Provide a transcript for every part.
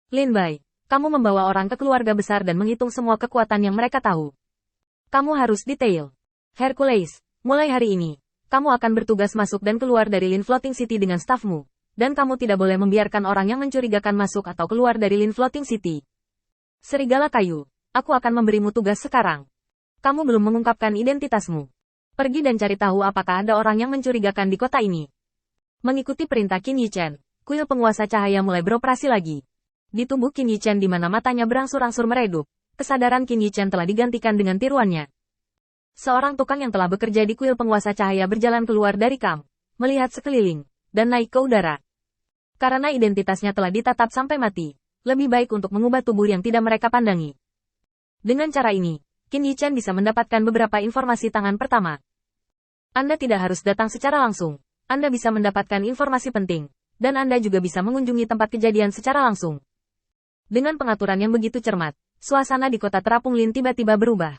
Lin Bai, kamu membawa orang ke keluarga besar dan menghitung semua kekuatan yang mereka tahu. Kamu harus detail. Hercules, mulai hari ini, kamu akan bertugas masuk dan keluar dari Lin Floating City dengan stafmu. Dan kamu tidak boleh membiarkan orang yang mencurigakan masuk atau keluar dari Lin Floating City. Serigala kayu, aku akan memberimu tugas sekarang. Kamu belum mengungkapkan identitasmu. Pergi dan cari tahu apakah ada orang yang mencurigakan di kota ini. Mengikuti perintah Qin Yichen, kuil penguasa cahaya mulai beroperasi lagi. Di tubuh Qin Yichen di mana matanya berangsur-angsur meredup, kesadaran Qin Yichen telah digantikan dengan tiruannya. Seorang tukang yang telah bekerja di kuil penguasa cahaya berjalan keluar dari kamp, melihat sekeliling, dan naik ke udara. Karena identitasnya telah ditatap sampai mati, lebih baik untuk mengubah tubuh yang tidak mereka pandangi. Dengan cara ini, Qin Yichen bisa mendapatkan beberapa informasi tangan pertama. Anda tidak harus datang secara langsung, Anda bisa mendapatkan informasi penting, dan Anda juga bisa mengunjungi tempat kejadian secara langsung. Dengan pengaturan yang begitu cermat, suasana di kota terapung Lin tiba-tiba berubah.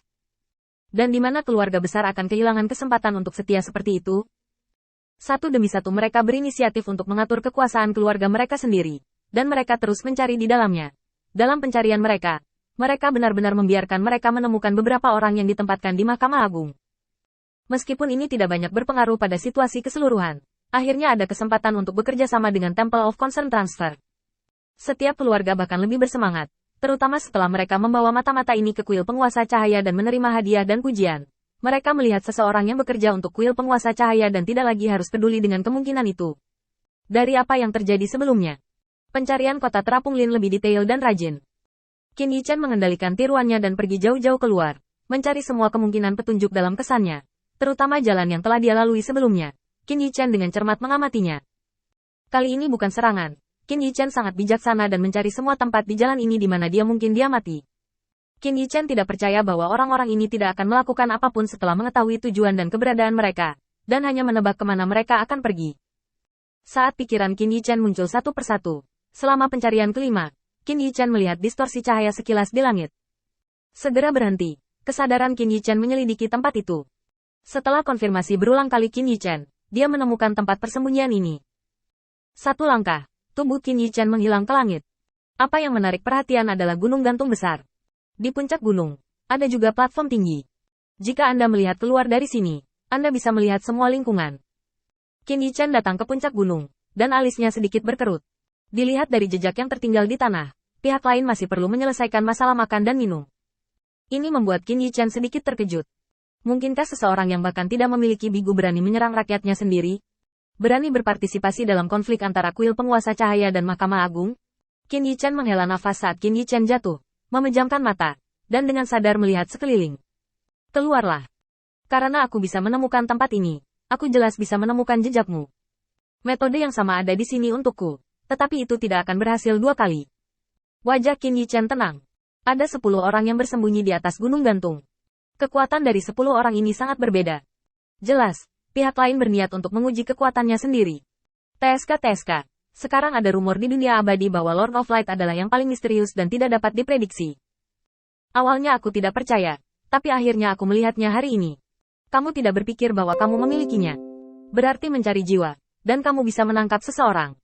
Dan di mana keluarga besar akan kehilangan kesempatan untuk setia seperti itu? Satu demi satu mereka berinisiatif untuk mengatur kekuasaan keluarga mereka sendiri, dan mereka terus mencari di dalamnya. Dalam pencarian mereka benar-benar membiarkan mereka menemukan beberapa orang yang ditempatkan di Mahkamah Agung. Meskipun ini tidak banyak berpengaruh pada situasi keseluruhan, akhirnya ada kesempatan untuk bekerja sama dengan Temple of Concern Transfer. Setiap keluarga bahkan lebih bersemangat, terutama setelah mereka membawa mata-mata ini ke kuil penguasa cahaya dan menerima hadiah dan pujian. Mereka melihat seseorang yang bekerja untuk kuil penguasa cahaya dan tidak lagi harus peduli dengan kemungkinan itu. Dari apa yang terjadi sebelumnya, pencarian kota terapung Lin lebih detail dan rajin. Qin Yichen mengendalikan tiruannya dan pergi jauh-jauh keluar, mencari semua kemungkinan petunjuk dalam kesannya, terutama jalan yang telah dia lalui sebelumnya. Qin Yichen dengan cermat mengamatinya. Kali ini bukan serangan. Qin Yichen sangat bijaksana dan mencari semua tempat di jalan ini di mana dia mungkin diamati. Qin Yichen tidak percaya bahwa orang-orang ini tidak akan melakukan apapun setelah mengetahui tujuan dan keberadaan mereka, dan hanya menebak kemana mereka akan pergi. Saat pikiran Qin Yichen muncul satu persatu, selama pencarian kelima, Qin Yichen melihat distorsi cahaya sekilas di langit. Segera berhenti, kesadaran Qin Yichen menyelidiki tempat itu. Setelah konfirmasi berulang kali Qin Yichen, dia menemukan tempat persembunyian ini. Satu langkah, tubuh Qin Yichen menghilang ke langit. Apa yang menarik perhatian adalah gunung gantung besar. Di puncak gunung, ada juga platform tinggi. Jika Anda melihat keluar dari sini, Anda bisa melihat semua lingkungan. Qin Yichen datang ke puncak gunung, dan alisnya sedikit berkerut. Dilihat dari jejak yang tertinggal di tanah, pihak lain masih perlu menyelesaikan masalah makan dan minum. Ini membuat Qin Yichen sedikit terkejut. Mungkinkah seseorang yang bahkan tidak memiliki bigu berani menyerang rakyatnya sendiri? Berani berpartisipasi dalam konflik antara kuil penguasa cahaya dan Mahkamah Agung? Qin Yichen menghela nafas saat Qin Yichen jatuh, memejamkan mata, dan dengan sadar melihat sekeliling. Keluarlah. Karena aku bisa menemukan tempat ini, aku jelas bisa menemukan jejakmu. Metode yang sama ada di sini untukku, tetapi itu tidak akan berhasil dua kali. Wajah Qin Yichen tenang. Ada 10 orang yang bersembunyi di atas gunung gantung. Kekuatan dari 10 orang ini sangat berbeda. Jelas, pihak lain berniat untuk menguji kekuatannya sendiri. TSK. Sekarang ada rumor di dunia abadi bahwa Lord of Light adalah yang paling misterius dan tidak dapat diprediksi. Awalnya aku tidak percaya, tapi akhirnya aku melihatnya hari ini. Kamu tidak berpikir bahwa kamu memilikinya. Berarti mencari jiwa, dan kamu bisa menangkap seseorang.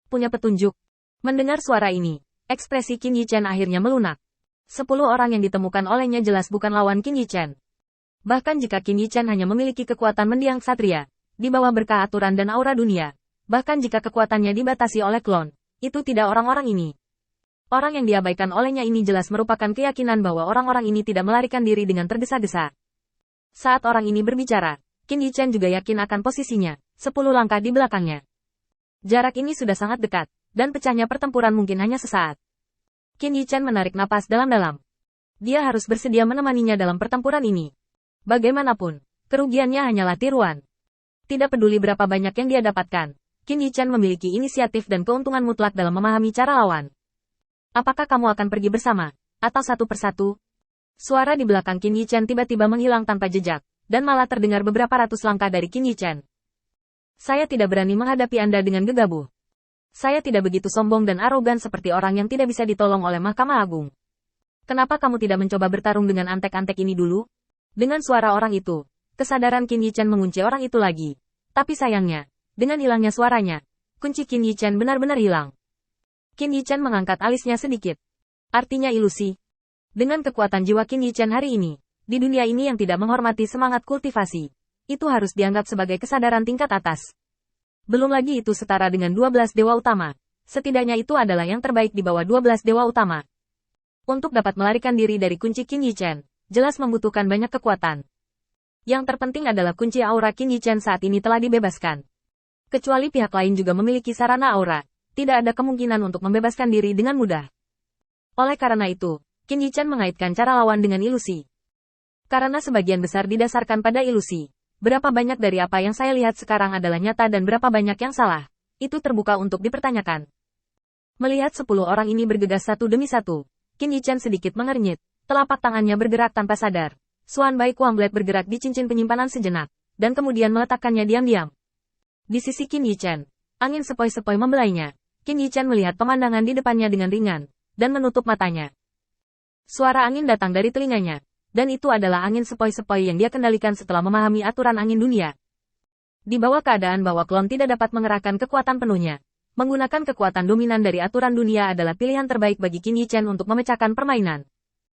Punya petunjuk. Mendengar suara ini, ekspresi Qin Yichen akhirnya melunak. 10 orang yang ditemukan olehnya jelas bukan lawan Qin Yichen. Bahkan jika Qin Yichen hanya memiliki kekuatan mendiang ksatria, di bawah berkah aturan dan aura dunia, bahkan jika kekuatannya dibatasi oleh klon, itu tidak orang-orang ini. Orang yang diabaikan olehnya ini jelas merupakan keyakinan bahwa orang-orang ini tidak melarikan diri dengan tergesa-gesa. Saat orang ini berbicara, Qin Yichen juga yakin akan posisinya, 10 langkah di belakangnya. Jarak ini sudah sangat dekat, dan pecahnya pertempuran mungkin hanya sesaat. Qin Yichen menarik napas dalam-dalam. Dia harus bersedia menemaninya dalam pertempuran ini. Bagaimanapun, kerugiannya hanyalah tiruan. Tidak peduli berapa banyak yang dia dapatkan, Qin Yichen memiliki inisiatif dan keuntungan mutlak dalam memahami cara lawan. Apakah kamu akan pergi bersama, atau satu persatu? Suara di belakang Qin Yichen tiba-tiba menghilang tanpa jejak, dan malah terdengar beberapa ratus langkah dari Qin Yichen. Saya tidak berani menghadapi Anda dengan gegabah. Saya tidak begitu sombong dan arogan seperti orang yang tidak bisa ditolong oleh Mahkamah Agung. Kenapa kamu tidak mencoba bertarung dengan antek-antek ini dulu? Dengan suara orang itu, kesadaran Qin Yichen mengunci orang itu lagi. Tapi sayangnya, dengan hilangnya suaranya, kunci Qin Yichen benar-benar hilang. Qin Yichen mengangkat alisnya sedikit. Artinya ilusi. Dengan kekuatan jiwa Qin Yichen hari ini, di dunia ini yang tidak menghormati semangat kultivasi, itu harus dianggap sebagai kesadaran tingkat atas. Belum lagi itu setara dengan 12 dewa utama. Setidaknya itu adalah yang terbaik di bawah 12 dewa utama. Untuk dapat melarikan diri dari kunci Qin Yichen, jelas membutuhkan banyak kekuatan. Yang terpenting adalah kunci aura Qin Yichen saat ini telah dibebaskan. Kecuali pihak lain juga memiliki sarana aura, tidak ada kemungkinan untuk membebaskan diri dengan mudah. Oleh karena itu, Qin Yichen mengaitkan cara lawan dengan ilusi. Karena sebagian besar didasarkan pada ilusi, berapa banyak dari apa yang saya lihat sekarang adalah nyata dan berapa banyak yang salah, itu terbuka untuk dipertanyakan. Melihat 10 orang ini bergegas satu demi satu, Qin Yichen sedikit mengernyit, telapak tangannya bergerak tanpa sadar. Xuan Bai Kuangblade bergerak di cincin penyimpanan sejenak, dan kemudian meletakkannya diam-diam. Di sisi Qin Yichen, angin sepoi-sepoi membelainya. Qin Yichen melihat pemandangan di depannya dengan ringan, dan menutup matanya. Suara angin datang dari telinganya, dan itu adalah angin sepoi-sepoi yang dia kendalikan setelah memahami aturan angin dunia. Di bawah keadaan bahwa klon tidak dapat mengerahkan kekuatan penuhnya, menggunakan kekuatan dominan dari aturan dunia adalah pilihan terbaik bagi Qin Yichen untuk memecahkan permainan.